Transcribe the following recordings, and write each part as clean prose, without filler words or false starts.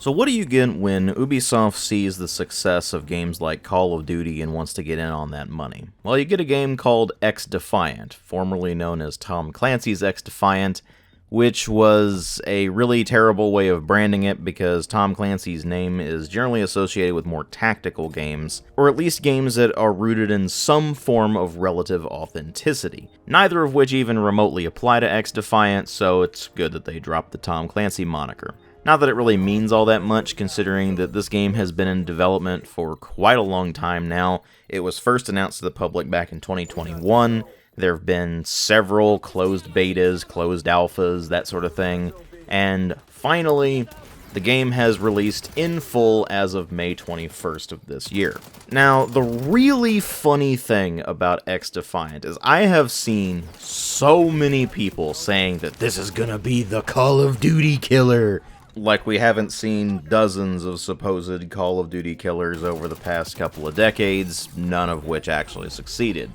So what do you get when Ubisoft sees the success of games like Call of Duty and wants to get in on that money? Well, you get a game called XDefiant, formerly known as Tom Clancy's XDefiant, which was a really terrible way of branding it because Tom Clancy's name is generally associated with more tactical games, or at least games that are rooted in some form of relative authenticity, neither of which even remotely apply to XDefiant, so it's good that they dropped the Tom Clancy moniker. Not that it really means all that much, considering that this game has been in development for quite a long time now. It was first announced to the public back in 2021. There have been several closed betas, closed alphas, that sort of thing. And finally, the game has released in full as of May 21st of this year. Now, the really funny thing about XDefiant is I have seen so many people saying that this is gonna be the Call of Duty killer. Like we haven't seen dozens of supposed Call of Duty killers over the past couple of decades, none of which actually succeeded.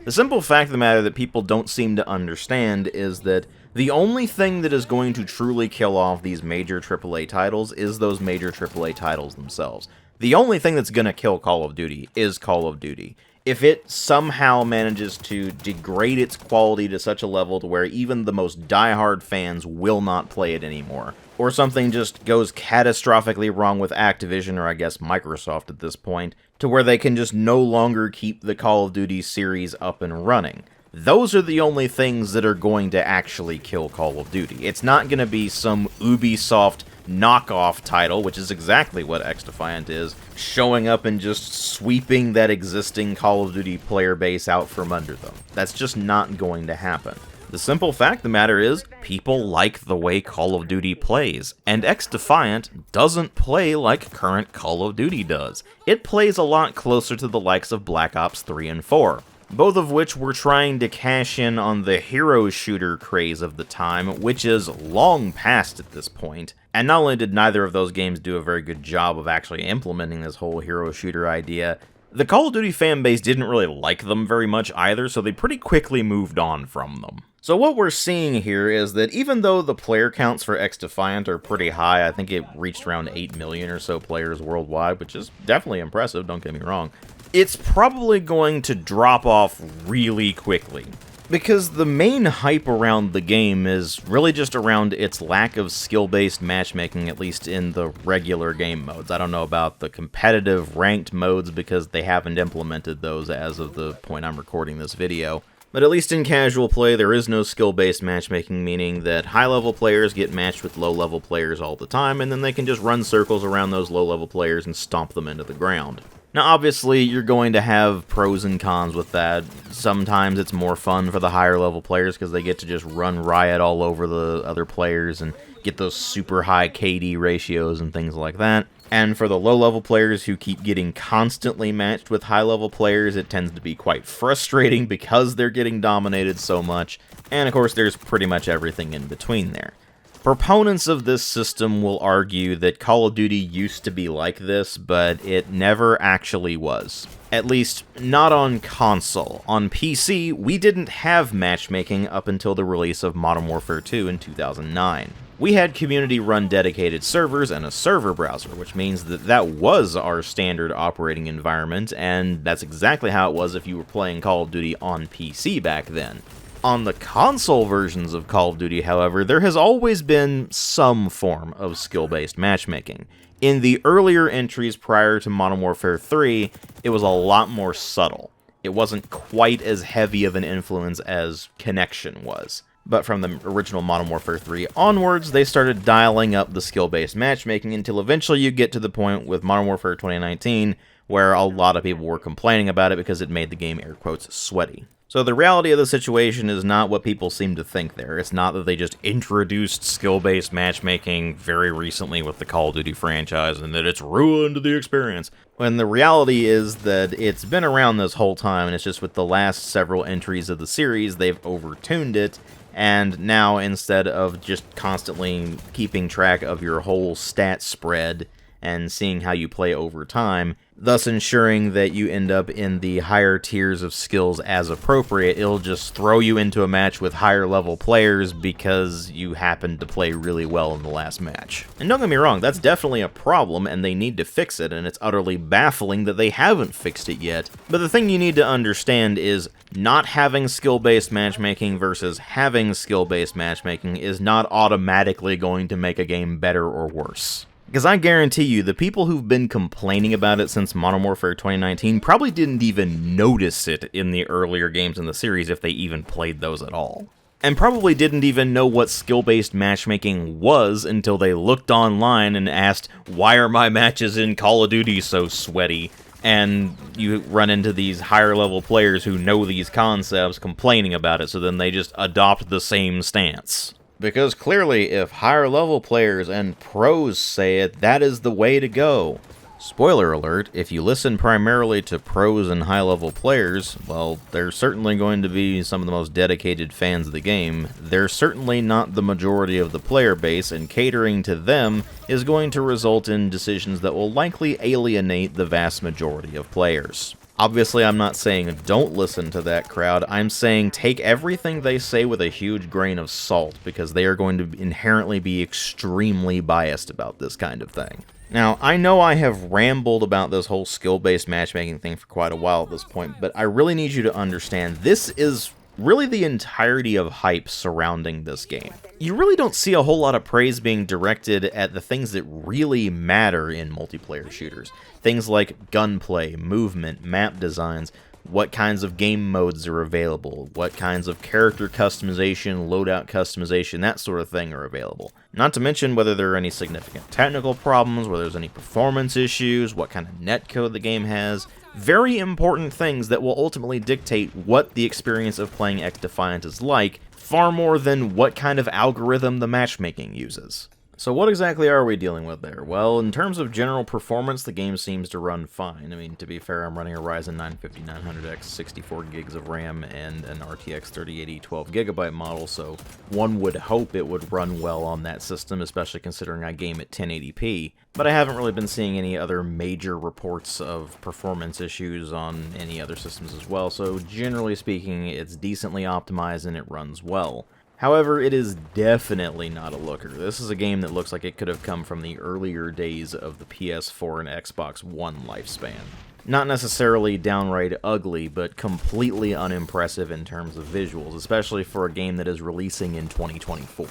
The simple fact of the matter that people don't seem to understand is that the only thing that is going to truly kill off these major AAA titles is those major AAA titles themselves. The only thing that's going to kill Call of Duty is Call of Duty. If it somehow manages to degrade its quality to such a level to where even the most diehard fans will not play it anymore, or something just goes catastrophically wrong with Activision, or I guess Microsoft at this point, to where they can just no longer keep the Call of Duty series up and running, those are the only things that are going to actually kill Call of Duty. It's not going to be some Ubisoft knockoff title, which is exactly what XDefiant is, showing up and just sweeping that existing Call of Duty player base out from under them. That's just not going to happen. The simple fact of the matter is, people like the way Call of Duty plays, and XDefiant doesn't play like current Call of Duty does. It plays a lot closer to the likes of Black Ops 3 and 4. Both of which were trying to cash in on the hero shooter craze of the time, which is long past at this point. And not only did neither of those games do a very good job of actually implementing this whole hero shooter idea, the Call of Duty fanbase didn't really like them very much either, so they pretty quickly moved on from them. So what we're seeing here is that even though the player counts for XDefiant are pretty high, I think it reached around 8 million or so players worldwide, which is definitely impressive, don't get me wrong, it's probably going to drop off really quickly. Because the main hype around the game is really just around its lack of skill-based matchmaking, at least in the regular game modes. I don't know about the competitive ranked modes because they haven't implemented those as of the point I'm recording this video. But at least in casual play, there is no skill-based matchmaking, meaning that high-level players get matched with low-level players all the time, and then they can just run circles around those low-level players and stomp them into the ground. Now, obviously, you're going to have pros and cons with that. Sometimes it's more fun for the higher-level players because they get to just run riot all over the other players and get those super high KD ratios and things like that. And for the low-level players who keep getting constantly matched with high-level players, it tends to be quite frustrating because they're getting dominated so much. And, of course, there's pretty much everything in between there. Proponents of this system will argue that Call of Duty used to be like this, but it never actually was. At least, not on console. On PC, we didn't have matchmaking up until the release of Modern Warfare 2 in 2009. We had community-run dedicated servers and a server browser, which means that that was our standard operating environment, and that's exactly how it was if you were playing Call of Duty on PC back then. On the console versions of Call of Duty, however, there has always been some form of skill-based matchmaking. In the earlier entries prior to Modern Warfare 3, it was a lot more subtle. It wasn't quite as heavy of an influence as Connection was. But from the original Modern Warfare 3 onwards, they started dialing up the skill-based matchmaking until eventually you get to the point with Modern Warfare 2019 where a lot of people were complaining about it because it made the game, air quotes, sweaty. So the reality of the situation is not what people seem to think there. It's not that they just introduced skill-based matchmaking very recently with the Call of Duty franchise and that it's ruined the experience. When the reality is that it's been around this whole time, and it's just with the last several entries of the series, they've overtuned it, and now instead of just constantly keeping track of your whole stat spread and seeing how you play over time, thus ensuring that you end up in the higher tiers of skills as appropriate. It'll just throw you into a match with higher level players because you happened to play really well in the last match. And don't get me wrong, that's definitely a problem and they need to fix it, and it's utterly baffling that they haven't fixed it yet. But the thing you need to understand is not having skill-based matchmaking versus having skill-based matchmaking is not automatically going to make a game better or worse. Because I guarantee you, the people who've been complaining about it since Modern Warfare 2019 probably didn't even notice it in the earlier games in the series if they even played those at all. And probably didn't even know what skill-based matchmaking was until they looked online and asked, why are my matches in Call of Duty so sweaty? And you run into these higher level players who know these concepts complaining about it, so then they just adopt the same stance. Because clearly, if higher level players and pros say it, that is the way to go. Spoiler alert, if you listen primarily to pros and high level players, well, they're certainly going to be some of the most dedicated fans of the game. They're certainly not the majority of the player base, and catering to them is going to result in decisions that will likely alienate the vast majority of players. Obviously, I'm not saying don't listen to that crowd, I'm saying take everything they say with a huge grain of salt, because they are going to inherently be extremely biased about this kind of thing. Now, I know I have rambled about this whole skill-based matchmaking thing for quite a while at this point, but I really need you to understand this is really the entirety of hype surrounding this game. You really don't see a whole lot of praise being directed at the things that really matter in multiplayer shooters. Things like gunplay, movement, map designs, what kinds of game modes are available, what kinds of character customization, loadout customization, that sort of thing are available. Not to mention whether there are any significant technical problems, whether there's any performance issues, what kind of netcode the game has. Very important things that will ultimately dictate what the experience of playing XDefiant is like, far more than what kind of algorithm the matchmaking uses. So what exactly are we dealing with there? Well, in terms of general performance, the game seems to run fine. I mean, to be fair, I'm running a Ryzen 950-900X, 64 gigs of RAM, and an RTX 3080 12GB model, so one would hope it would run well on that system, especially considering I game at 1080p. But I haven't really been seeing any other major reports of performance issues on any other systems as well, so generally speaking, it's decently optimized and it runs well. However, it is definitely not a looker. This is a game that looks like it could have come from the earlier days of the PS4 and Xbox One lifespan. Not necessarily downright ugly, but completely unimpressive in terms of visuals, especially for a game that is releasing in 2024.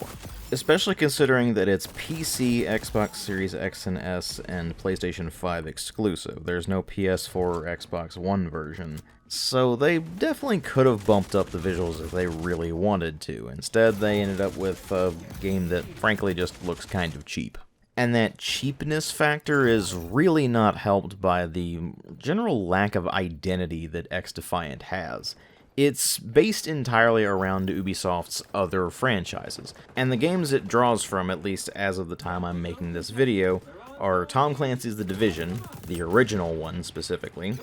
Especially considering that it's PC, Xbox Series X and S, and PlayStation 5 exclusive. There's no PS4 or Xbox One version. So they definitely could have bumped up the visuals if they really wanted to. Instead, they ended up with a game that frankly just looks kind of cheap. And that cheapness factor is really not helped by the general lack of identity that XDefiant has. It's based entirely around Ubisoft's other franchises, and the games it draws from, at least as of the time I'm making this video, are Tom Clancy's The Division, the original one specifically,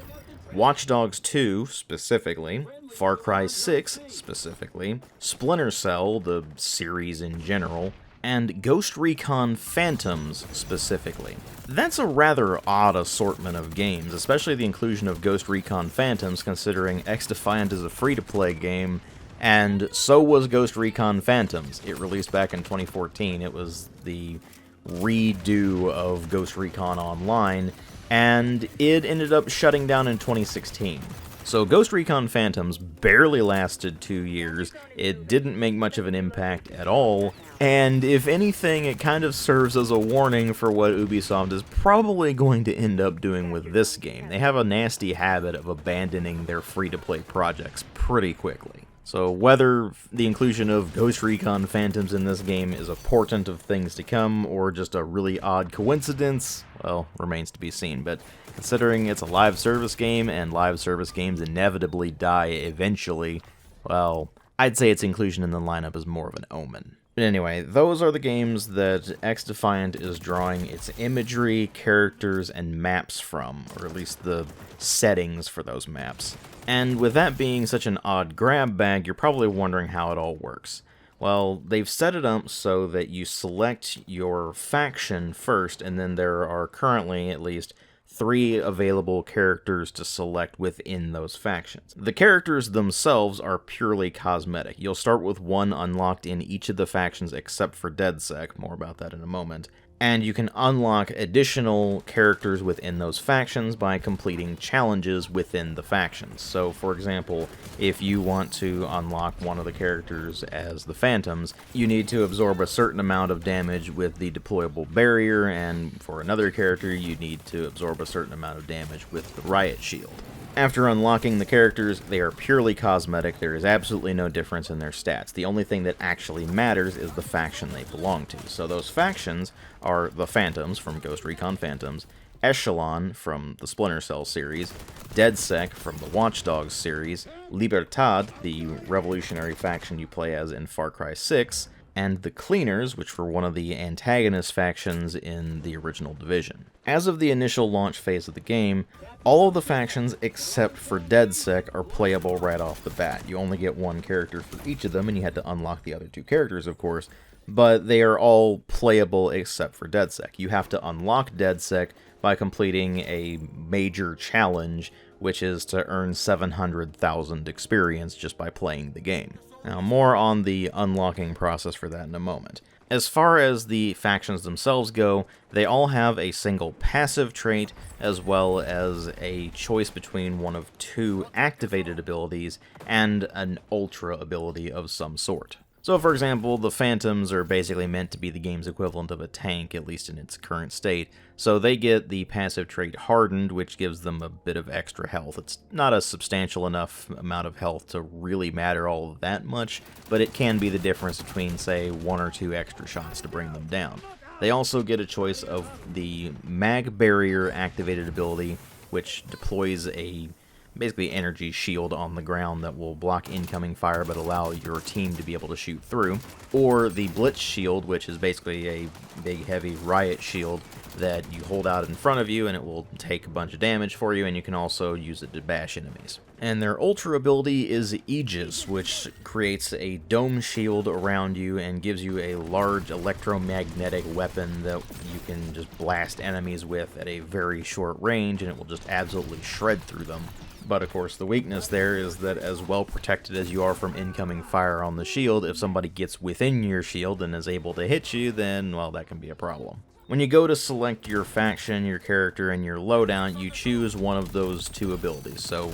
Watch Dogs 2, specifically, Far Cry 6, specifically, Splinter Cell, the series in general, and Ghost Recon Phantoms, specifically. That's a rather odd assortment of games, especially the inclusion of Ghost Recon Phantoms, considering XDefiant is a free-to-play game, and so was Ghost Recon Phantoms. It released back in 2014. It was the redo of Ghost Recon Online, and it ended up shutting down in 2016. So Ghost Recon Phantoms barely lasted 2 years, it didn't make much of an impact at all, and if anything, it kind of serves as a warning for what Ubisoft is probably going to end up doing with this game. They have a nasty habit of abandoning their free-to-play projects pretty quickly. So whether the inclusion of Ghost Recon Phantoms in this game is a portent of things to come, or just a really odd coincidence, well, remains to be seen. But considering it's a live service game, and live service games inevitably die eventually, well, I'd say its inclusion in the lineup is more of an omen. But anyway, those are the games that XDefiant is drawing its imagery, characters, and maps from, or at least the settings for those maps. And with that being such an odd grab bag, you're probably wondering how it all works. Well, they've set it up so that you select your faction first, and then there are currently, at least, 3 available characters to select within those factions. The characters themselves are purely cosmetic. You'll start with 1 unlocked in each of the factions except for DedSec, more about that in a moment. And you can unlock additional characters within those factions by completing challenges within the factions. So, for example, if you want to unlock one of the characters as the Phantoms, you need to absorb a certain amount of damage with the deployable barrier, and for another character, you need to absorb a certain amount of damage with the Riot Shield. After unlocking the characters, they are purely cosmetic. There is absolutely no difference in their stats. The only thing that actually matters is the faction they belong to. So those factions are the Phantoms from Ghost Recon Phantoms, Echelon from the Splinter Cell series, DedSec from the Watch Dogs series, Libertad, the revolutionary faction you play as in Far Cry 6, and the Cleaners, which were one of the antagonist factions in the original Division. As of the initial launch phase of the game, all of the factions except for DedSec are playable right off the bat. You only get 1 character for each of them, and you had to unlock the other 2 characters, of course, but they are all playable except for DedSec. You have to unlock DedSec by completing a major challenge, which is to earn 700,000 experience just by playing the game. Now, more on the unlocking process for that in a moment. As far as the factions themselves go, they all have a single passive trait, as well as a choice between one of 2 activated abilities and an ultra ability of some sort. So, for example, the Phantoms are basically meant to be the game's equivalent of a tank, at least in its current state, so they get the passive trait Hardened, which gives them a bit of extra health. It's not a substantial enough amount of health to really matter all that much, but it can be the difference between, say, 1 or 2 extra shots to bring them down. They also get a choice of the Mag Barrier activated ability, which deploys a basically energy shield on the ground that will block incoming fire but allow your team to be able to shoot through, or the Blitz Shield, which is basically a big heavy riot shield that you hold out in front of you and it will take a bunch of damage for you, and you can also use it to bash enemies. And their ultra ability is Aegis, which creates a dome shield around you and gives you a large electromagnetic weapon that you can just blast enemies with at a very short range, and it will just absolutely shred through them. But of course, the weakness there is that as well protected as you are from incoming fire on the shield, if somebody gets within your shield and is able to hit you, then, well, that can be a problem. When you go to select your faction, your character, and your loadout, you choose one of those 2 abilities. So,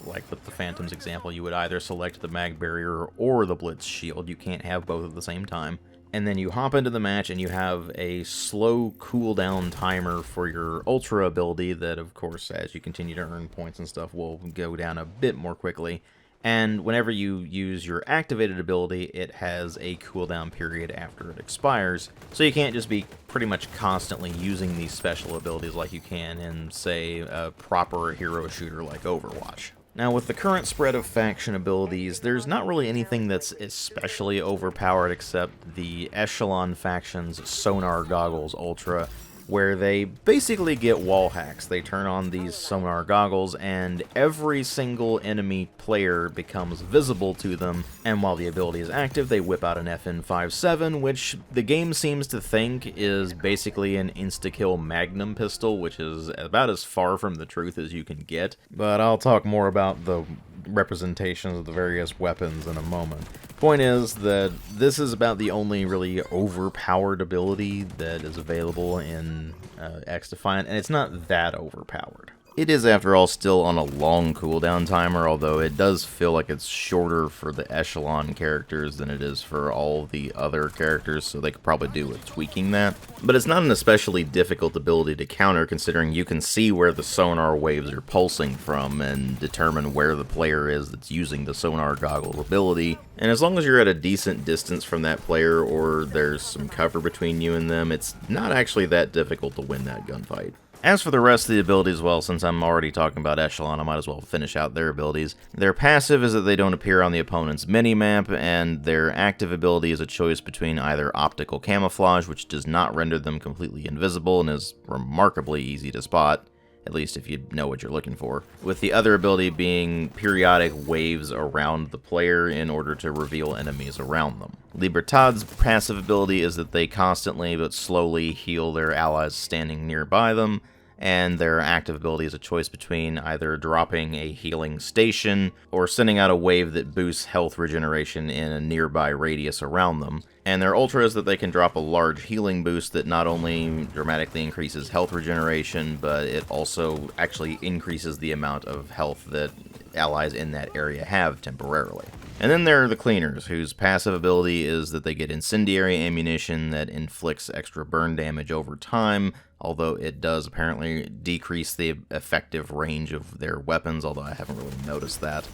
like with the Phantoms example, you would either select the Mag Barrier or the Blitz Shield. You can't have both at the same time. And then you hop into the match and you have a slow cooldown timer for your Ultra ability that, of course, as you continue to earn points and stuff, will go down a bit more quickly. And whenever you use your activated ability, it has a cooldown period after it expires. So you can't just be pretty much constantly using these special abilities like you can in, say, a proper hero shooter like Overwatch. Now, with the current spread of faction abilities, there's not really anything that's especially overpowered except the Echelon faction's Sonar Goggles Ultra, where they basically get wall hacks. They turn on these sonar goggles and every single enemy player becomes visible to them, and while the ability is active, they whip out an FN57, which the game seems to think is basically an insta-kill magnum pistol, which is about as far from the truth as you can get. But I'll talk more about the representations of the various weapons in a moment. Point is that this is about the only really overpowered ability that is available in XDefiant, and it's not that overpowered. It is, after all, still on a long cooldown timer, although it does feel like it's shorter for the Echelon characters than it is for all the other characters, so they could probably do with tweaking that. But it's not an especially difficult ability to counter, considering you can see where the sonar waves are pulsing from and determine where the player is that's using the sonar goggles ability. And as long as you're at a decent distance from that player, or there's some cover between you and them, it's not actually that difficult to win that gunfight. As for the rest of the abilities, well, since I'm already talking about Echelon, I might as well finish out their abilities. Their passive is that they don't appear on the opponent's minimap, and their active ability is a choice between either optical camouflage, which does not render them completely invisible and is remarkably easy to spot, at least if you know what you're looking for, with the other ability being periodic waves around the player in order to reveal enemies around them. Libertad's passive ability is that they constantly but slowly heal their allies standing nearby them, and their active ability is a choice between either dropping a healing station or sending out a wave that boosts health regeneration in a nearby radius around them. And their ultra is that they can drop a large healing boost that not only dramatically increases health regeneration, but it also actually increases the amount of health that allies in that area have temporarily. And then there are the Cleaners, whose passive ability is that they get incendiary ammunition that inflicts extra burn damage over time, although it does apparently decrease the effective range of their weapons, although I haven't really noticed that.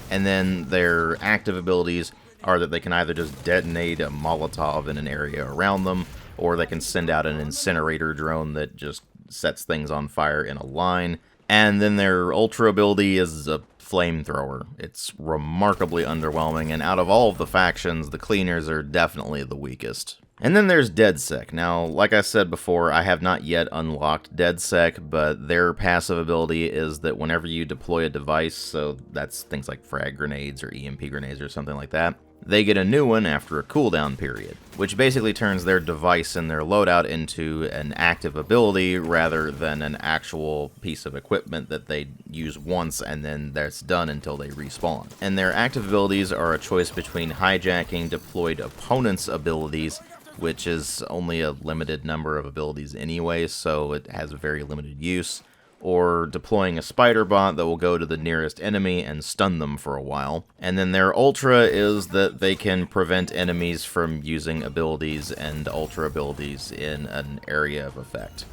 And then their active abilities are that they can either just detonate a Molotov in an area around them, or they can send out an incinerator drone that just sets things on fire in a line. And then their ultra ability is a flamethrower. It's remarkably underwhelming, and out of all of the factions, the Cleaners are definitely the weakest. And then there's DedSec. Now, like I said before, I have not yet unlocked DedSec, but their passive ability is that whenever you deploy a device, so that's things like frag grenades or EMP grenades or something like that, they get a new one after a cooldown period, which basically turns their device and their loadout into an active ability rather than an actual piece of equipment that they use once and then that's done until they respawn. And their active abilities are a choice between hijacking deployed opponents' abilities, which is only a limited number of abilities anyway, so it has very limited use, or deploying a spider bot that will go to the nearest enemy and stun them for a while. And then their ultra is that they can prevent enemies from using abilities and ultra abilities in an area of effect.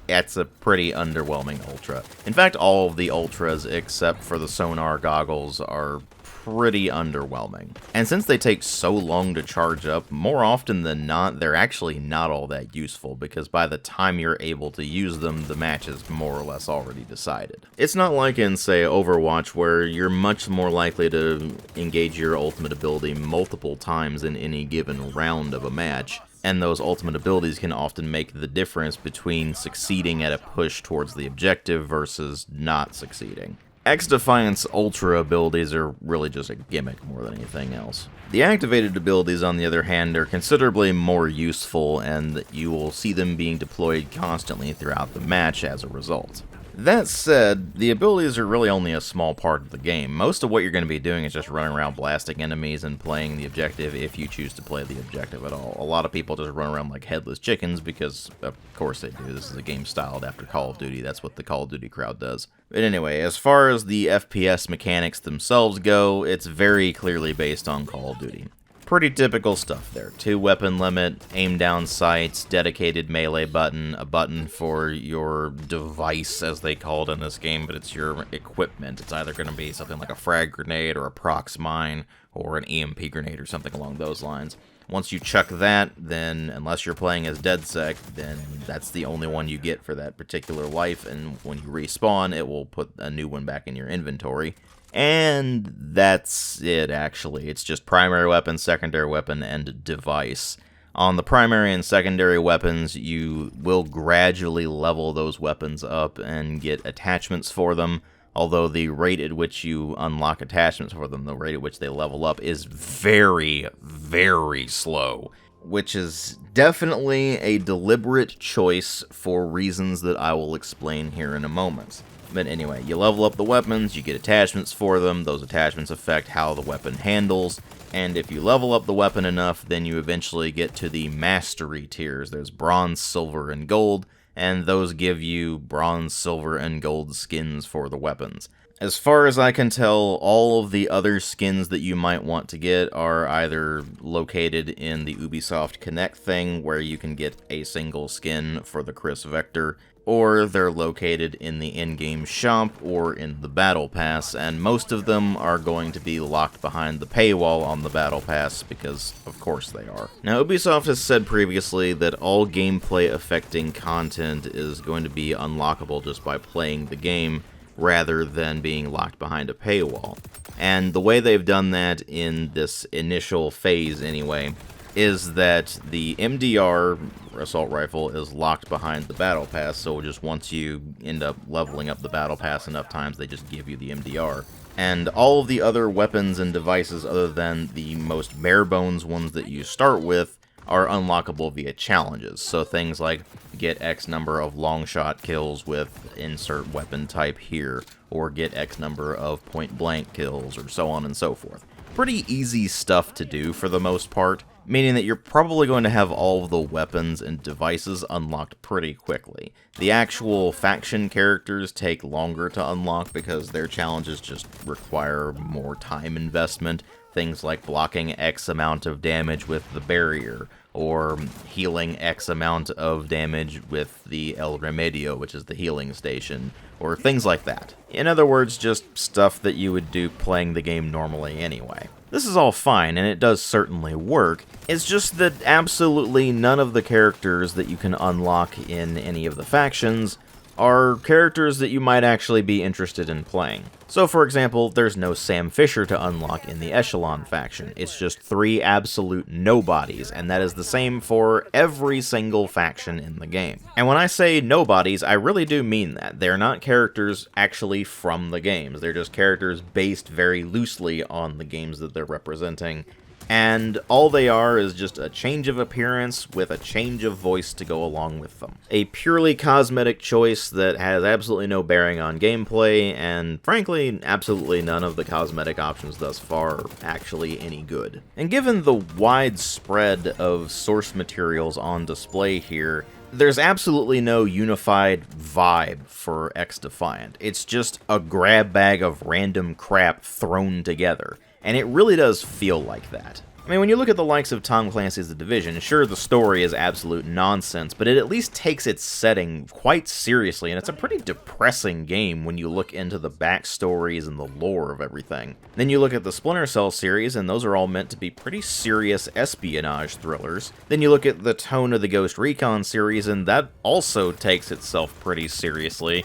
That's a pretty underwhelming ultra. In fact, all of the ultras except for the sonar goggles are pretty underwhelming. And since they take so long to charge up, more often than not, they're actually not all that useful, because by the time you're able to use them, the match is more or less already decided. It's not like in, say, Overwatch, where you're much more likely to engage your ultimate ability multiple times in any given round of a match, and those ultimate abilities can often make the difference between succeeding at a push towards the objective versus not succeeding. XDefiant's ultra abilities are really just a gimmick more than anything else. The activated abilities, on the other hand, are considerably more useful, and you will see them being deployed constantly throughout the match as a result. That said, the abilities are really only a small part of the game. Most of what you're going to be doing is just running around blasting enemies and playing the objective if you choose to play the objective at all. A lot of people just run around like headless chickens because, of course they do. This is a game styled after Call of Duty. That's what the Call of Duty crowd does. But anyway, as far as the FPS mechanics themselves go, it's very clearly based on Call of Duty. Pretty typical stuff there. 2 weapon limit, aim down sights, dedicated melee button, a button for your device, as they call it in this game, but it's your equipment. It's either going to be something like a frag grenade or a prox mine or an EMP grenade or something along those lines. Once you chuck that, then, unless you're playing as DedSec, then that's the only one you get for that particular life, and when you respawn, it will put a new one back in your inventory. And that's it, actually. It's just primary weapon, secondary weapon, and device. On the primary and secondary weapons, you will gradually level those weapons up and get attachments for them, although the rate at which you unlock attachments for them, the rate at which they level up, is very, very slow, which is definitely a deliberate choice for reasons that I will explain here in a moment. But anyway, you level up the weapons, you get attachments for them, those attachments affect how the weapon handles, and if you level up the weapon enough, then you eventually get to the mastery tiers. There's bronze, silver, and gold, and those give you bronze, silver, and gold skins for the weapons. As far as I can tell, all of the other skins that you might want to get are either located in the Ubisoft Connect thing, where you can get a single skin for the Chris Vector, or they're located in the in-game shop or in the Battle Pass, and most of them are going to be locked behind the paywall on the Battle Pass, because of course they are. Now, Ubisoft has said previously that all gameplay-affecting content is going to be unlockable just by playing the game, rather than being locked behind a paywall. And the way they've done that in this initial phase anyway, is that the MDR assault rifle is locked behind the battle pass, so just once you end up leveling up the battle pass enough times, they just give you the MDR. And all of the other weapons and devices other than the most bare bones ones that you start with are unlockable via challenges. So things like get X number of long shot kills with insert weapon type here, or get X number of point blank kills, or so on and so forth. Pretty easy stuff to do for the most part, meaning that you're probably going to have all of the weapons and devices unlocked pretty quickly. The actual faction characters take longer to unlock because their challenges just require more time investment. Things like blocking X amount of damage with the barrier, or healing X amount of damage with the El Remedio, which is the healing station, or things like that. In other words, just stuff that you would do playing the game normally anyway. This is all fine, and it does certainly work. It's just that absolutely none of the characters that you can unlock in any of the factions are characters that you might actually be interested in playing. So for example, there's no Sam Fisher to unlock in the Echelon faction. It's just 3 absolute nobodies, and that is the same for every single faction in the game. And when I say nobodies, I really do mean that. They're not characters actually from the games. They're just characters based very loosely on the games that they're representing. And all they are is just a change of appearance with a change of voice to go along with them. A purely cosmetic choice that has absolutely no bearing on gameplay, and frankly, absolutely none of the cosmetic options thus far are actually any good. And given the wide spread of source materials on display here, there's absolutely no unified vibe for XDefiant. It's just a grab bag of random crap thrown together. And it really does feel like that. I mean, when you look at the likes of Tom Clancy's The Division, sure, the story is absolute nonsense, but it at least takes its setting quite seriously, and it's a pretty depressing game when you look into the backstories and the lore of everything. Then you look at the Splinter Cell series, and those are all meant to be pretty serious espionage thrillers. Then you look at the tone of the Ghost Recon series, and that also takes itself pretty seriously.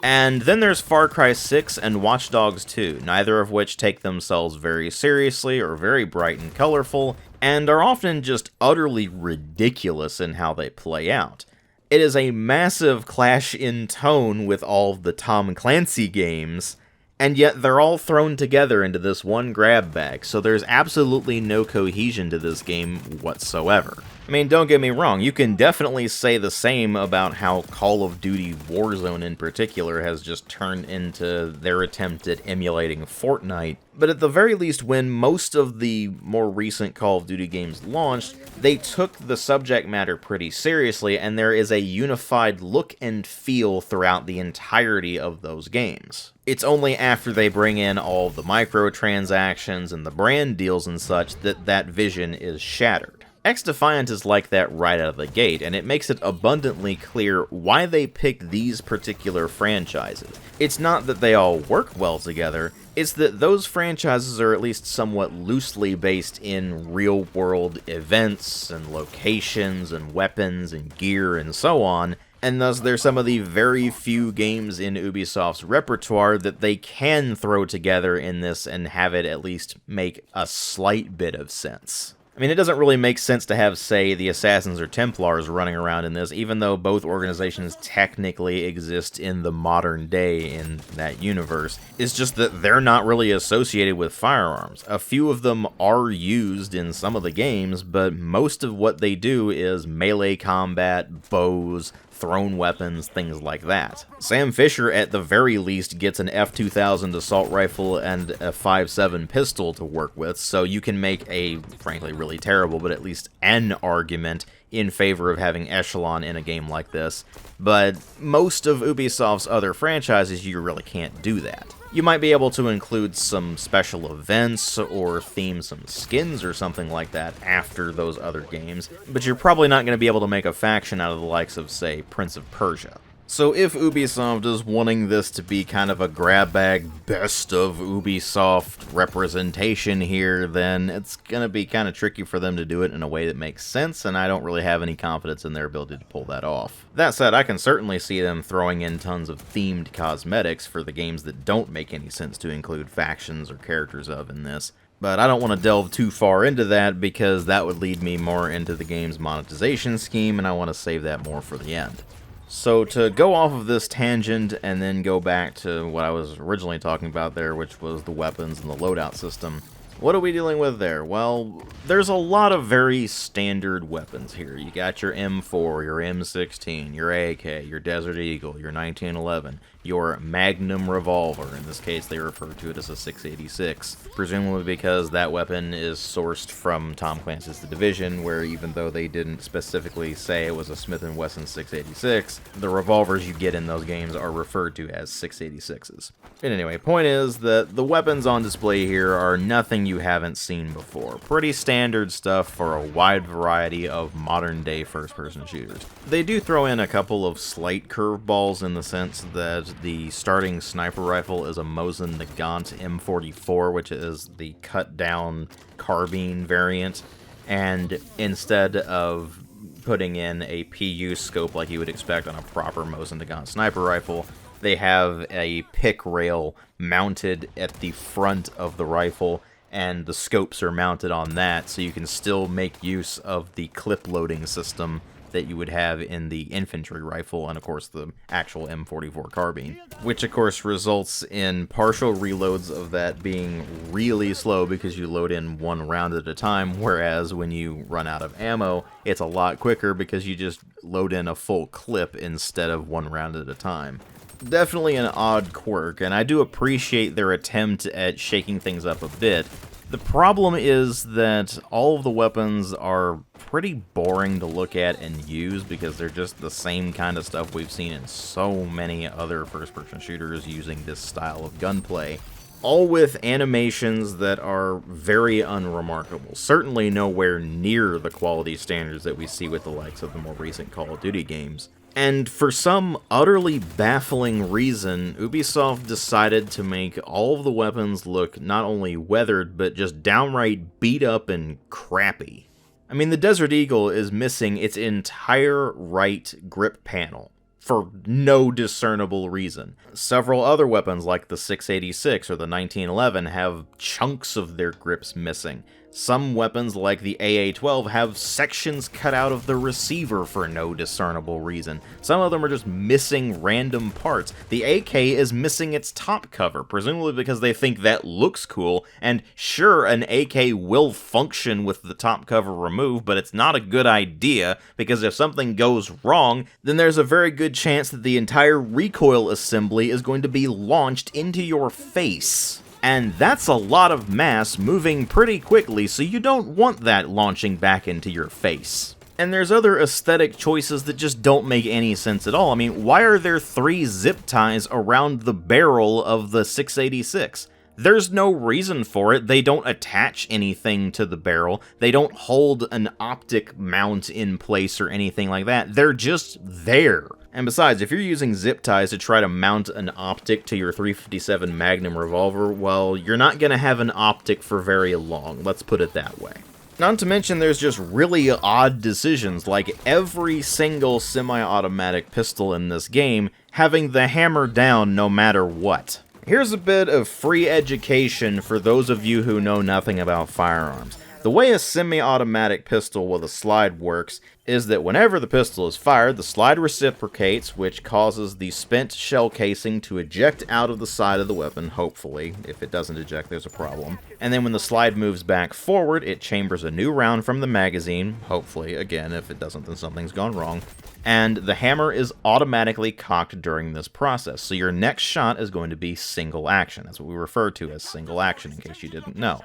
And then there's Far Cry 6 and Watch Dogs 2, neither of which take themselves very seriously or very bright and colorful, and are often just utterly ridiculous in how they play out. It is a massive clash in tone with all of the Tom Clancy games, and yet they're all thrown together into this one grab bag, so there's absolutely no cohesion to this game whatsoever. I mean, don't get me wrong, you can definitely say the same about how Call of Duty Warzone in particular has just turned into their attempt at emulating Fortnite, but at the very least, when most of the more recent Call of Duty games launched, they took the subject matter pretty seriously, and there is a unified look and feel throughout the entirety of those games. It's only after they bring in all the microtransactions and the brand deals and such that that vision is shattered. XDefiant is like that right out of the gate, and it makes it abundantly clear why they picked these particular franchises. It's not that they all work well together, it's that those franchises are at least somewhat loosely based in real-world events and locations and weapons and gear and so on, and thus they're some of the very few games in Ubisoft's repertoire that they can throw together in this and have it at least make a slight bit of sense. I mean, it doesn't really make sense to have, say, the Assassins or Templars running around in this, even though both organizations technically exist in the modern day in that universe. It's just that they're not really associated with firearms. A few of them are used in some of the games, but most of what they do is melee combat, bows, thrown weapons, things like that. Sam Fisher, at the very least, gets an F-2000 assault rifle and a 5.7 pistol to work with, so you can make a, frankly, really terrible, but at least an argument in favor of having Echelon in a game like this. But most of Ubisoft's other franchises, you really can't do that. You might be able to include some special events or theme some skins or something like that after those other games, but you're probably not going to be able to make a faction out of the likes of, say, Prince of Persia. So if Ubisoft is wanting this to be kind of a grab bag best of Ubisoft representation here, then it's going to be kind of tricky for them to do it in a way that makes sense, and I don't really have any confidence in their ability to pull that off. That said, I can certainly see them throwing in tons of themed cosmetics for the games that don't make any sense to include factions or characters of in this. But I don't want to delve too far into that because that would lead me more into the game's monetization scheme, and I want to save that more for the end. So to go off of this tangent and then go back to what I was originally talking about there, which was the weapons and the loadout system, what are we dealing with there? Well, there's a lot of very standard weapons here. You got your M4, your M16, your AK, your Desert Eagle, your 1911, your Magnum revolver. In this case, they refer to it as a 686, presumably because that weapon is sourced from Tom Clancy's The Division, where even though they didn't specifically say it was a Smith & Wesson 686, the revolvers you get in those games are referred to as 686s. And anyway, point is that the weapons on display here are nothing you haven't seen before. Pretty standard stuff for a wide variety of modern-day first-person shooters. They do throw in a couple of slight curveballs in the sense that the starting sniper rifle is a Mosin Nagant M44, which is the cut-down carbine variant, and instead of putting in a PU scope like you would expect on a proper Mosin Nagant sniper rifle, they have a pick rail mounted at the front of the rifle, and the scopes are mounted on that, so you can still make use of the clip loading system that you would have in the infantry rifle, and of course the actual M44 carbine, which of course results in partial reloads of that being really slow because you load in one round at a time, whereas when you run out of ammo, it's a lot quicker because you just load in a full clip instead of one round at a time. Definitely an odd quirk, and I do appreciate their attempt at shaking things up a bit. The problem is that all of the weapons are pretty boring to look at and use because they're just the same kind of stuff we've seen in so many other first-person shooters using this style of gunplay, all with animations that are very unremarkable, certainly nowhere near the quality standards that we see with the likes of the more recent Call of Duty games. And for some utterly baffling reason, Ubisoft decided to make all of the weapons look not only weathered, but just downright beat up and crappy. I mean, the Desert Eagle is missing its entire right grip panel, for no discernible reason. Several other weapons like the 686 or the 1911 have chunks of their grips missing. Some weapons like the AA-12 have sections cut out of the receiver for no discernible reason. Some of them are just missing random parts. The AK is missing its top cover, presumably because they think that looks cool, and sure, an AK will function with the top cover removed, but it's not a good idea, because if something goes wrong, then there's a very good chance that the entire recoil assembly is going to be launched into your face. And that's a lot of mass moving pretty quickly, so you don't want that launching back into your face. And there's other aesthetic choices that just don't make any sense at all. I mean, why are there 3 zip ties around the barrel of the 686? There's no reason for it. They don't attach anything to the barrel. They don't hold an optic mount in place or anything like that. They're just there. And besides, if you're using zip ties to try to mount an optic to your 357 Magnum revolver, well, you're not going to have an optic for very long, let's put it that way. Not to mention there's just really odd decisions, like every single semi-automatic pistol in this game having the hammer down no matter what. Here's a bit of free education for those of you who know nothing about firearms. The way a semi-automatic pistol with a slide works is that whenever the pistol is fired, the slide reciprocates, which causes the spent shell casing to eject out of the side of the weapon, hopefully. If it doesn't eject, there's a problem. And then when the slide moves back forward, it chambers a new round from the magazine, hopefully. Again, if it doesn't, then something's gone wrong. And the hammer is automatically cocked during this process, so your next shot is going to be single action. That's what we refer to as single action, in case you didn't know.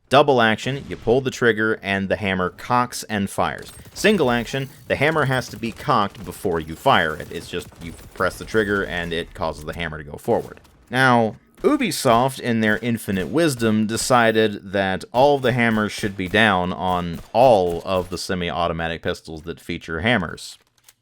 Double action, you pull the trigger and the hammer cocks and fires. Single action, the hammer has to be cocked before you fire it. It's just you press the trigger and it causes the hammer to go forward. Now, Ubisoft, in their infinite wisdom, decided that all of the hammers should be down on all of the semi-automatic pistols that feature hammers.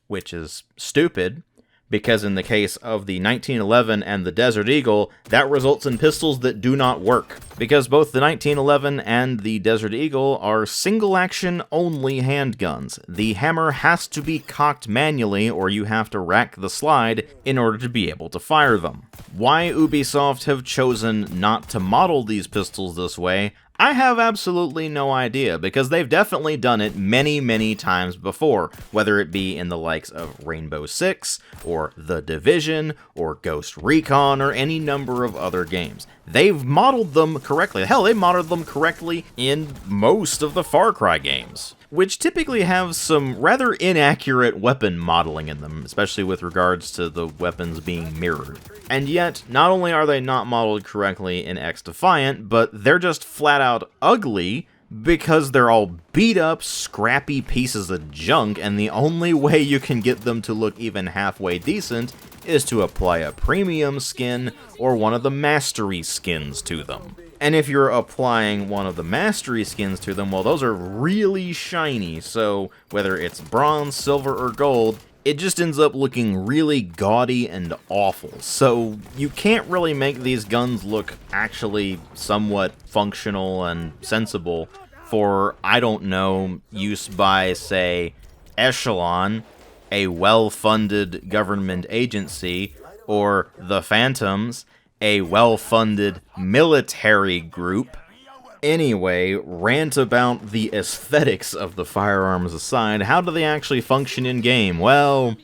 Which is stupid, because in the case of the 1911 and the Desert Eagle, that results in pistols that do not work. Because both the 1911 and the Desert Eagle are single-action only handguns. The hammer has to be cocked manually, or you have to rack the slide in order to be able to fire them. Why Ubisoft have chosen not to model these pistols this way, I have absolutely no idea, because they've definitely done it many, many times before, whether it be in the likes of Rainbow Six, or The Division, or Ghost Recon, or any number of other games. They've modeled them correctly. Hell, they modeled them correctly in most of the Far Cry games, which typically have some rather inaccurate weapon modeling in them, especially with regards to the weapons being mirrored. And yet, not only are they not modeled correctly in XDefiant, but they're just flat out ugly because they're all beat up, scrappy pieces of junk, and the only way you can get them to look even halfway decent is to apply a premium skin or one of the mastery skins to them. And if you're applying one of the mastery skins to them, well, those are really shiny, so whether it's bronze, silver, or gold, it just ends up looking really gaudy and awful. So you can't really make these guns look actually somewhat functional and sensible for, I don't know, use by, say, Echelon, a well-funded government agency, or the Phantoms, a well-funded military group. Anyway, rant about the aesthetics of the firearms aside, how do they actually function in-game? Well,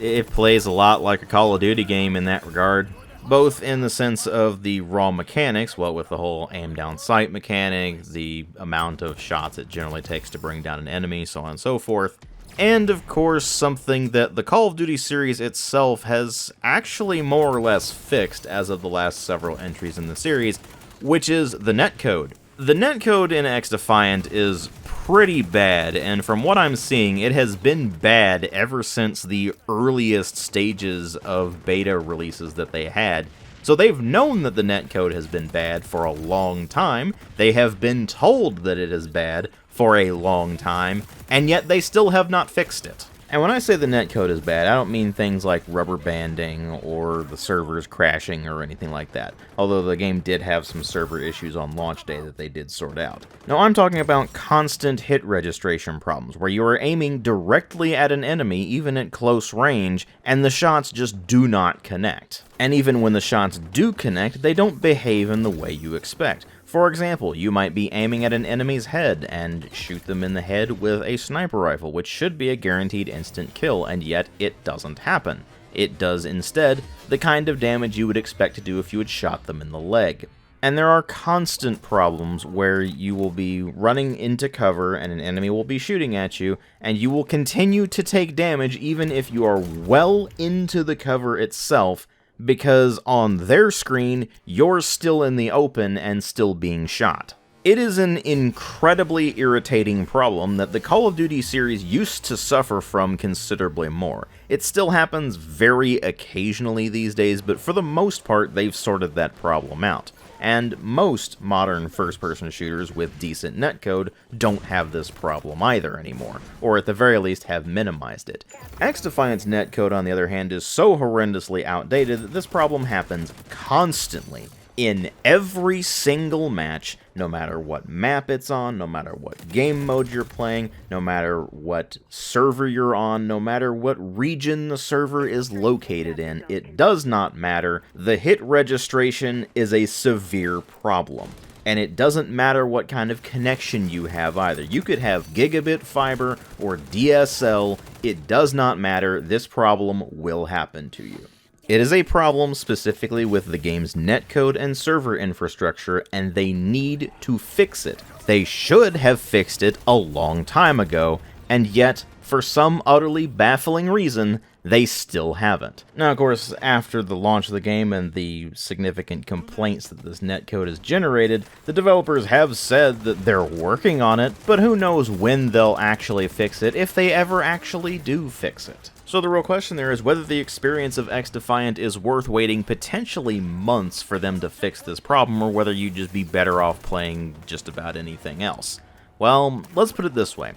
it plays a lot like a Call of Duty game in that regard, both in the sense of the raw mechanics, well, with the whole aim-down-sight mechanic, the amount of shots it generally takes to bring down an enemy, so on and so forth, and, of course, something that the Call of Duty series itself has actually more or less fixed as of the last several entries in the series, which is the netcode. The netcode in XDefiant is pretty bad, and from what I'm seeing, it has been bad ever since the earliest stages of beta releases that they had. So they've known that the netcode has been bad for a long time, they have been told that it is bad for a long time, and yet they still have not fixed it. And when I say the netcode is bad, I don't mean things like rubber banding or the servers crashing or anything like that, although the game did have some server issues on launch day that they did sort out. No, I'm talking about constant hit registration problems, where you are aiming directly at an enemy, even at close range, and the shots just do not connect. And even when the shots do connect, they don't behave in the way you expect. For example, you might be aiming at an enemy's head and shoot them in the head with a sniper rifle, which should be a guaranteed instant kill, and yet it doesn't happen. It does instead the kind of damage you would expect to do if you had shot them in the leg. And there are constant problems where you will be running into cover and an enemy will be shooting at you, and you will continue to take damage even if you are well into the cover itself, because on their screen, you're still in the open and still being shot. It is an incredibly irritating problem that the Call of Duty series used to suffer from considerably more. It still happens very occasionally these days, but for the most part, they've sorted that problem out. And most modern first-person shooters with decent netcode don't have this problem either anymore, or at the very least have minimized it. XDefiant's netcode, on the other hand, is so horrendously outdated that this problem happens constantly. In every single match, no matter what map it's on, no matter what game mode you're playing, no matter what server you're on, no matter what region the server is located in, it does not matter. The hit registration is a severe problem. And it doesn't matter what kind of connection you have either. You could have gigabit fiber or DSL, it does not matter, this problem will happen to you. It is a problem specifically with the game's netcode and server infrastructure, and they need to fix it. They should have fixed it a long time ago, and yet, for some utterly baffling reason, they still haven't. Now, of course, after the launch of the game and the significant complaints that this netcode has generated, the developers have said that they're working on it, but who knows when they'll actually fix it, if they ever actually do fix it. So the real question there is whether the experience of XDefiant is worth waiting potentially months for them to fix this problem, or whether you'd just be better off playing just about anything else. Well, let's put it this way.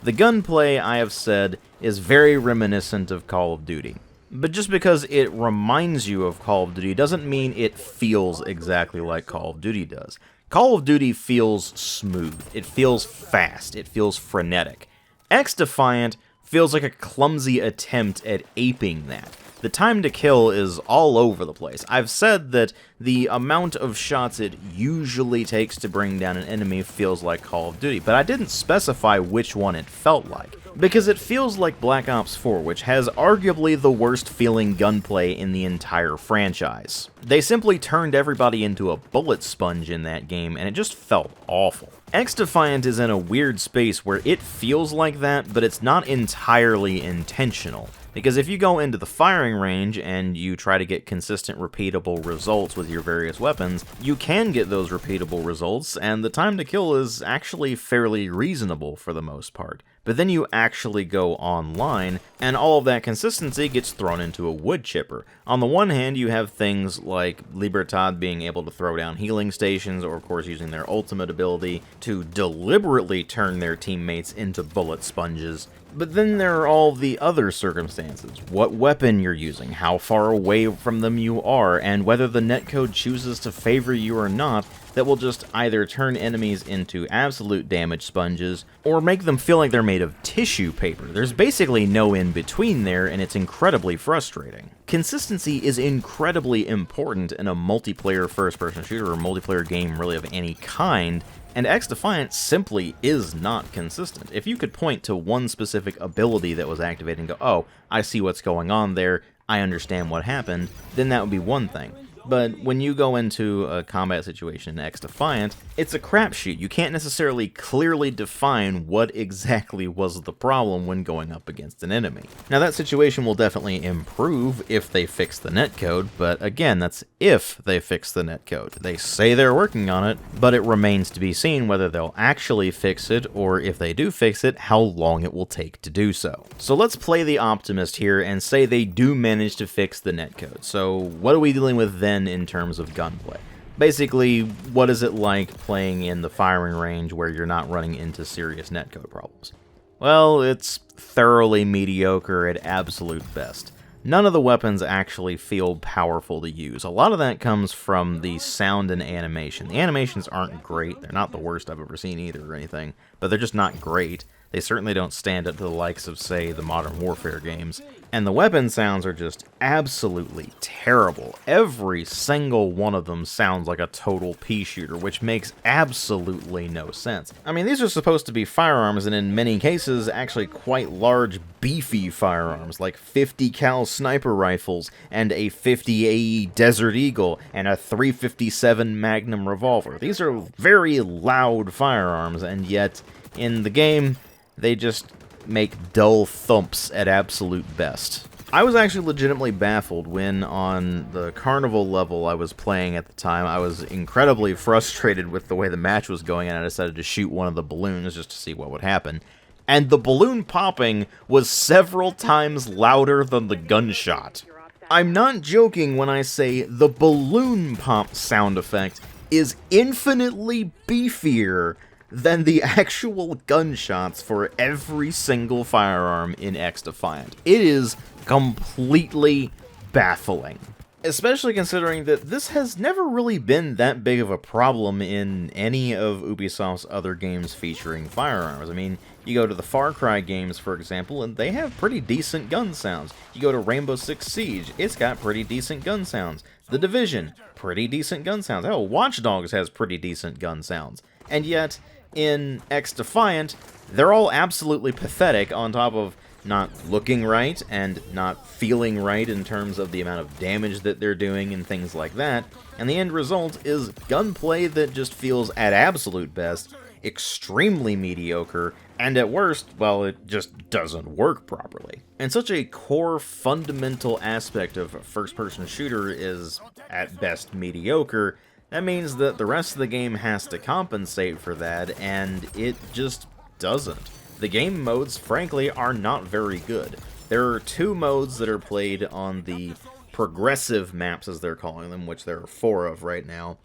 The gunplay, I have said, is very reminiscent of Call of Duty. But just because it reminds you of Call of Duty doesn't mean it feels exactly like Call of Duty does. Call of Duty feels smooth, it feels fast, it feels frenetic. XDefiant feels like a clumsy attempt at aping that. The time to kill is all over the place. I've said that the amount of shots it usually takes to bring down an enemy feels like Call of Duty, but I didn't specify which one it felt like. Because it feels like Black Ops 4, which has arguably the worst feeling gunplay in the entire franchise. They simply turned everybody into a bullet sponge in that game, and it just felt awful. XDefiant is in a weird space where it feels like that, but it's not entirely intentional. Because if you go into the firing range and you try to get consistent, repeatable results with your various weapons, you can get those repeatable results, and the time to kill is actually fairly reasonable for the most part. But then you actually go online, and all of that consistency gets thrown into a wood chipper. On the one hand, you have things like Libertad being able to throw down healing stations, or of course using their ultimate ability to deliberately turn their teammates into bullet sponges. But then there are all the other circumstances. What weapon you're using, how far away from them you are, and whether the netcode chooses to favor you or not, that will just either turn enemies into absolute damage sponges, or make them feel like they're made of tissue paper. There's basically no in-between there, and it's incredibly frustrating. Consistency is incredibly important in a multiplayer first-person shooter or multiplayer game really of any kind, and XDefiant simply is not consistent. If you could point to one specific ability that was activated and go, oh, I see what's going on there, I understand what happened, then that would be one thing. But when you go into a combat situation in XDefiant, it's a crapshoot. You can't necessarily clearly define what exactly was the problem when going up against an enemy. Now that situation will definitely improve if they fix the netcode, but again, that's if they fix the netcode. They say they're working on it, but it remains to be seen whether they'll actually fix it, or if they do fix it, how long it will take to do so. So let's play the optimist here and say they do manage to fix the netcode. So what are we dealing with then in terms of gunplay? Basically, what is it like playing in the firing range where you're not running into serious netcode problems? Well, it's thoroughly mediocre at absolute best. None of the weapons actually feel powerful to use. A lot of that comes from the sound and animation. The animations aren't great. They're not the worst I've ever seen either or anything, but they're just not great. They certainly don't stand up to the likes of, say, the Modern Warfare games. And the weapon sounds are just absolutely terrible. Every single one of them sounds like a total pea shooter, which makes absolutely no sense. I mean, these are supposed to be firearms, and in many cases, actually quite large, beefy firearms, like 50 cal sniper rifles, and a 50 AE Desert Eagle, and a 357 Magnum revolver. These are very loud firearms, and yet, in the game, they just make dull thumps at absolute best. I was actually legitimately baffled when, on the carnival level I was playing at the time, I was incredibly frustrated with the way the match was going, and I decided to shoot one of the balloons just to see what would happen. And the balloon popping was several times louder than the gunshot. I'm not joking when I say the balloon pop sound effect is infinitely beefier than the actual gunshots for every single firearm in XDefiant. It is completely baffling. Especially considering that this has never really been that big of a problem in any of Ubisoft's other games featuring firearms. I mean, you go to the Far Cry games, for example, and they have pretty decent gun sounds. You go to Rainbow Six Siege, it's got pretty decent gun sounds. The Division, pretty decent gun sounds. Hell, Watch Dogs has pretty decent gun sounds. And yet, in XDefiant, they're all absolutely pathetic on top of not looking right and not feeling right in terms of the amount of damage that they're doing and things like that. And the end result is gunplay that just feels, at absolute best, extremely mediocre, and at worst, well, it just doesn't work properly. And such a core fundamental aspect of a first-person shooter is, at best, mediocre. That means that the rest of the game has to compensate for that, and it just doesn't. The game modes, frankly, are not very good. There are two modes that are played on the progressive maps, as they're calling them, which there are 4 of right now,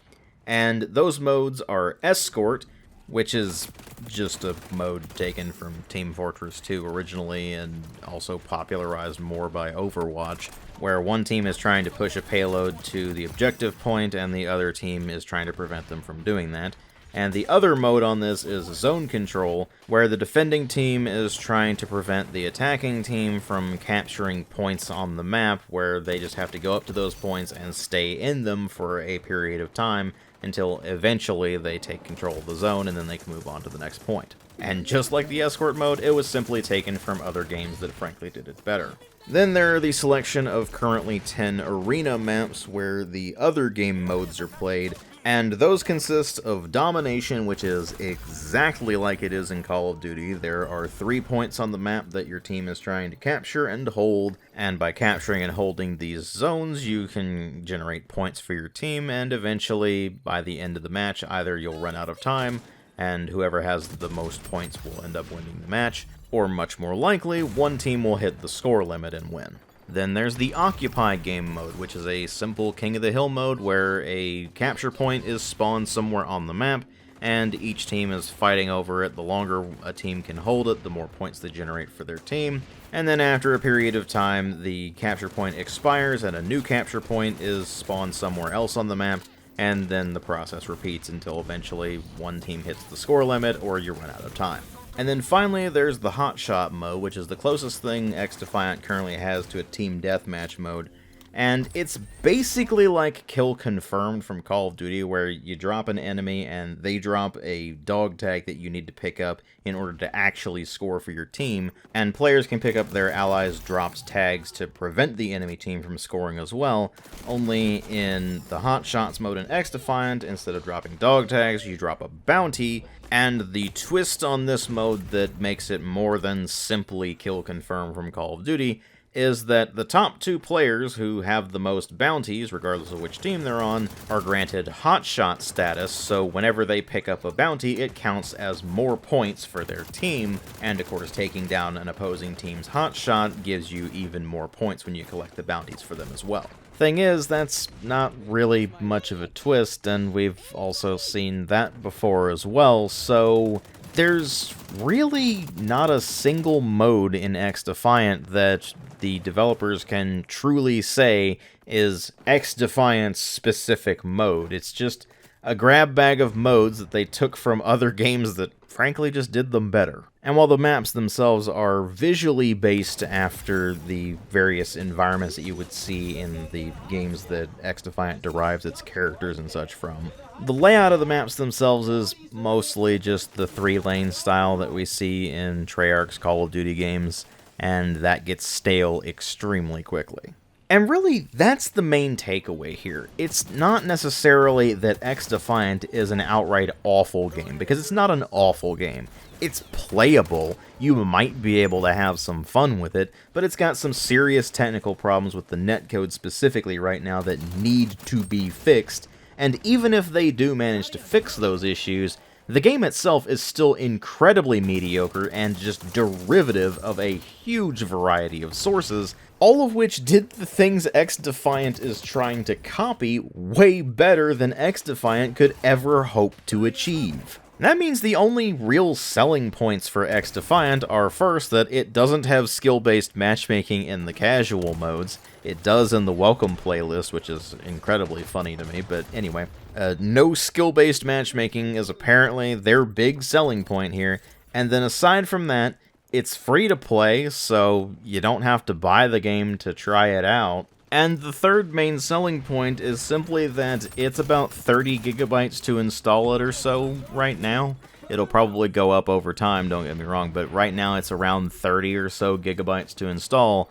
and those modes are Escort, which is just a mode taken from Team Fortress 2 originally and also popularized more by Overwatch, where one team is trying to push a payload to the objective point and the other team is trying to prevent them from doing that. And the other mode on this is zone control, where the defending team is trying to prevent the attacking team from capturing points on the map, where they just have to go up to those points and stay in them for a period of time until eventually they take control of the zone, and then they can move on to the next point. And just like the escort mode, it was simply taken from other games that frankly did it better. Then there are the selection of currently 10 arena maps where the other game modes are played, and those consist of domination, which is exactly like it is in Call of Duty. There are 3 points on the map that your team is trying to capture and hold, and by capturing and holding these zones, you can generate points for your team, and eventually, by the end of the match, either you'll run out of time, and whoever has the most points will end up winning the match, or much more likely, one team will hit the score limit and win. Then there's the Occupy game mode, which is a simple King of the Hill mode where a capture point is spawned somewhere on the map, and each team is fighting over it. The longer a team can hold it, the more points they generate for their team. And then after a period of time, the capture point expires and a new capture point is spawned somewhere else on the map, and then the process repeats until eventually one team hits the score limit or you run out of time. And then finally, there's the Hotshot mode, which is the closest thing XDefiant currently has to a team deathmatch mode. And it's basically like Kill Confirmed from Call of Duty, where you drop an enemy and they drop a dog tag that you need to pick up in order to actually score for your team, and players can pick up their allies' dropped tags to prevent the enemy team from scoring as well. Only in the Hotshots mode in XDefiant, instead of dropping dog tags, you drop a bounty, and the twist on this mode that makes it more than simply Kill Confirmed from Call of Duty is that the top 2 players who have the most bounties, regardless of which team they're on, are granted hotshot status, so whenever they pick up a bounty, it counts as more points for their team, and of course taking down an opposing team's hotshot gives you even more points when you collect the bounties for them as well. Thing is, that's not really much of a twist, and we've also seen that before as well, so there's really not a single mode in XDefiant that the developers can truly say is XDefiant's specific mode. It's just a grab bag of modes that they took from other games that frankly just did them better. And while the maps themselves are visually based after the various environments that you would see in the games that XDefiant derives its characters and such from, the layout of the maps themselves is mostly just the 3-lane style that we see in Treyarch's Call of Duty games, and that gets stale extremely quickly. And really, that's the main takeaway here. It's not necessarily that XDefiant is an outright awful game, because it's not an awful game. It's playable, you might be able to have some fun with it, but it's got some serious technical problems with the netcode specifically right now that need to be fixed, and even if they do manage to fix those issues, the game itself is still incredibly mediocre and just derivative of a huge variety of sources, all of which did the things XDefiant is trying to copy way better than XDefiant could ever hope to achieve. That means the only real selling points for XDefiant are, first, that it doesn't have skill-based matchmaking in the casual modes. It does in the Welcome playlist, which is incredibly funny to me, but anyway. No skill-based matchmaking is apparently their big selling point here, and then aside from that, it's free to play, so you don't have to buy the game to try it out. And the third main selling point is simply that it's about 30 gigabytes to install it or so right now. It'll probably go up over time, don't get me wrong, but right now it's around 30 or so gigabytes to install.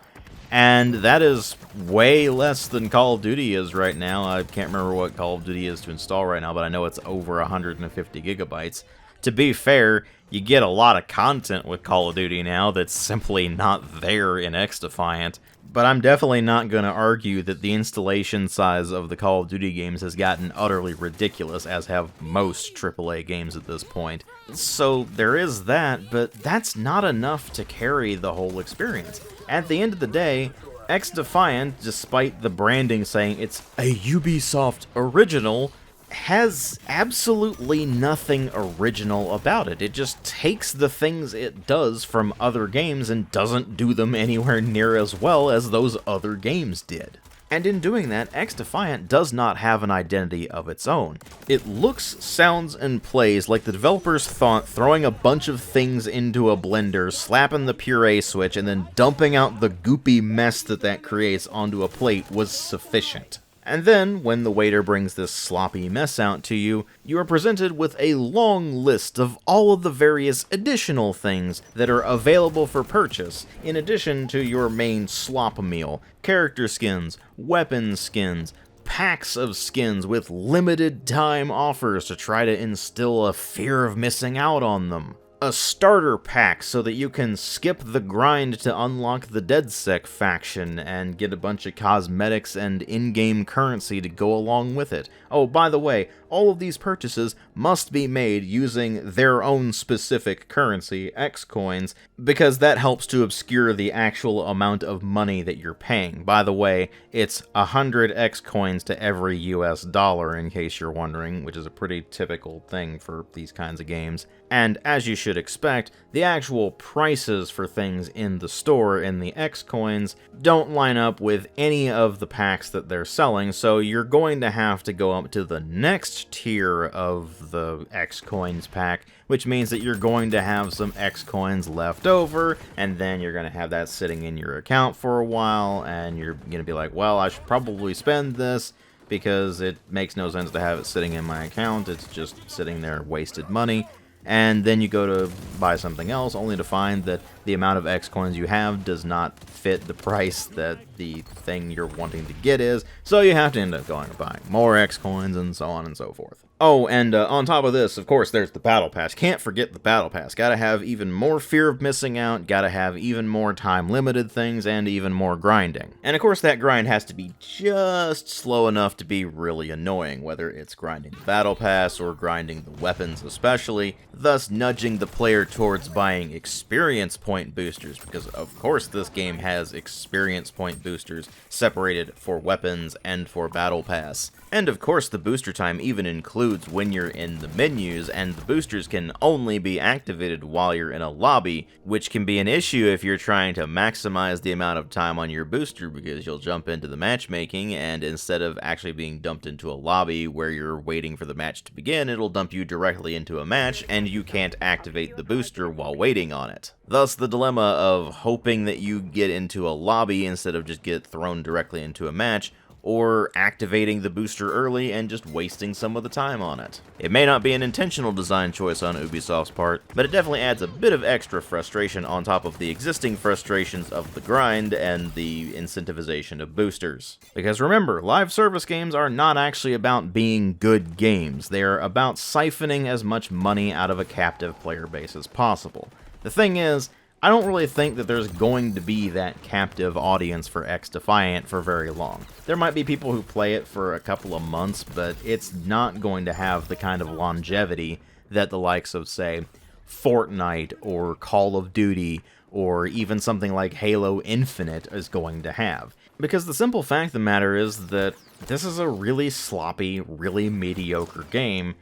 And that is way less than Call of Duty is right now. I can't remember what Call of Duty is to install right now, but I know it's over 150 gigabytes. To be fair, you get a lot of content with Call of Duty now that's simply not there in XDefiant. But I'm definitely not going to argue that the installation size of the Call of Duty games has gotten utterly ridiculous, as have most AAA games at this point. So there is that, but that's not enough to carry the whole experience. At the end of the day, XDefiant, despite the branding saying it's a Ubisoft original, has absolutely nothing original about it. It just takes the things it does from other games and doesn't do them anywhere near as well as those other games did. And in doing that, XDefiant does not have an identity of its own. It looks, sounds, and plays like the developers thought throwing a bunch of things into a blender, slapping the puree switch, and then dumping out the goopy mess that creates onto a plate was sufficient. And then, when the waiter brings this sloppy mess out to you, you are presented with a long list of all of the various additional things that are available for purchase, in addition to your main slop meal: character skins, weapon skins, packs of skins with limited time offers to try to instill a fear of missing out on them. A starter pack so that you can skip the grind to unlock the DedSec faction and get a bunch of cosmetics and in-game currency to go along with it. Oh, by the way, all of these purchases must be made using their own specific currency, X coins, because that helps to obscure the actual amount of money that you're paying. By the way, it's 100 X coins to every US dollar, in case you're wondering, which is a pretty typical thing for these kinds of games. And as you should expect, the actual prices for things in the store in the X coins don't line up with any of the packs that they're selling, so you're going to have to go up to the next tier of the X coins pack, which means that you're going to have some X coins left over, and then you're going to have that sitting in your account for a while, and you're going to be like, well, I should probably spend this, because it makes no sense to have it sitting in my account. It's just sitting there, wasted money. And then you go to buy something else, only to find that the amount of X coins you have does not fit the price that the thing you're wanting to get is, so you have to end up going and buying more X coins, and so on and so forth. Oh, and on top of this, of course, there's the Battle Pass. Can't forget the Battle Pass. Gotta have even more fear of missing out, gotta have even more time-limited things, and even more grinding. And of course, that grind has to be just slow enough to be really annoying, whether it's grinding the Battle Pass or grinding the weapons especially, thus nudging the player towards buying experience point boosters, because of course this game has experience point boosters separated for weapons and for Battle Pass. And of course the booster time even includes when you're in the menus, and the boosters can only be activated while you're in a lobby, which can be an issue if you're trying to maximize the amount of time on your booster, because you'll jump into the matchmaking, and instead of actually being dumped into a lobby where you're waiting for the match to begin, it'll dump you directly into a match, and you can't activate the booster while waiting on it. Thus the dilemma of hoping that you get into a lobby instead of just get thrown directly into a match, or activating the booster early and just wasting some of the time on it. It may not be an intentional design choice on Ubisoft's part, but it definitely adds a bit of extra frustration on top of the existing frustrations of the grind and the incentivization of boosters. Because remember, live service games are not actually about being good games, they are about siphoning as much money out of a captive player base as possible. The thing is, I don't really think that there's going to be that captive audience for XDefiant for very long. There might be people who play it for a couple of months, but it's not going to have the kind of longevity that the likes of, say, Fortnite or Call of Duty or even something like Halo Infinite is going to have. Because the simple fact of the matter is that this is a really sloppy, really mediocre game,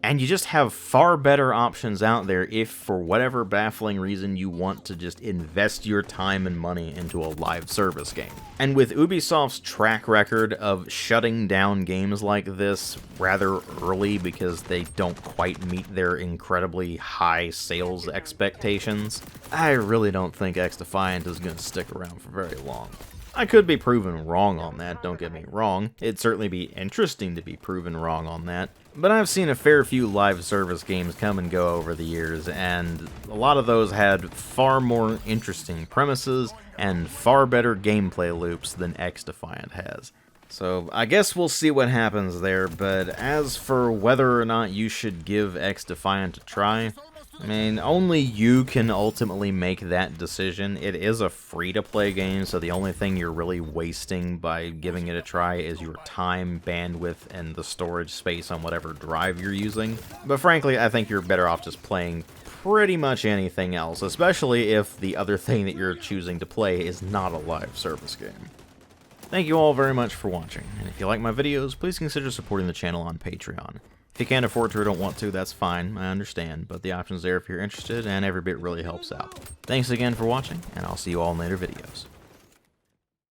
and you just have far better options out there if, for whatever baffling reason, you want to just invest your time and money into a live service game. And with Ubisoft's track record of shutting down games like this rather early because they don't quite meet their incredibly high sales expectations, I really don't think XDefiant is going to stick around for very long. I could be proven wrong on that, don't get me wrong. It'd certainly be interesting to be proven wrong on that. But I've seen a fair few live service games come and go over the years, and a lot of those had far more interesting premises and far better gameplay loops than XDefiant has. So I guess we'll see what happens there, but as for whether or not you should give XDefiant a try, I mean, only you can ultimately make that decision. It is a free-to-play game, so the only thing you're really wasting by giving it a try is your time, bandwidth, and the storage space on whatever drive you're using. But frankly, I think you're better off just playing pretty much anything else, especially if the other thing that you're choosing to play is not a live service game. Thank you all very much for watching, and if you like my videos, please consider supporting the channel on Patreon. If you can't afford to or don't want to, that's fine, I understand, but the option's there if you're interested, and every bit really helps out. Thanks again for watching, and I'll see you all in later videos.